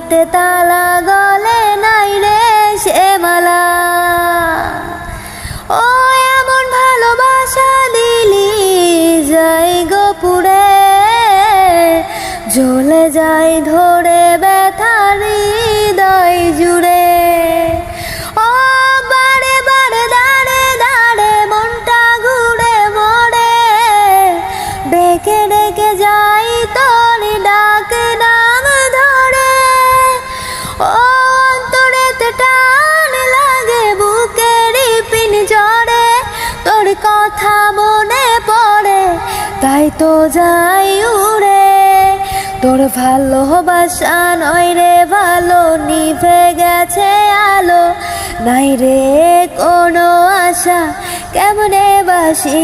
হাতে তালা গলে নাই রে সে মালা। ও এমন ভালোবাসা দিলি যাই গো পুড়ে, জ্বলে যাই ধরে ব্যথার হৃদয় জুড়ে। ও বারে বারে দাঁড়ে দাঁড়ে মনটা ঘুরে মরে, ডেকে ডেকে যাই তোর ডাক নাম ধরে। ও অন্তরেতে টান লাগে বুকের পিঞ্জরে, তোর কথা মনে পড়ে তাই তো যাই উড়ে। তোর ভালোবাসা নয় রে ভালো, নিভে গেছে আলো, নাই রে কোনো আশা, কেমনে বাসি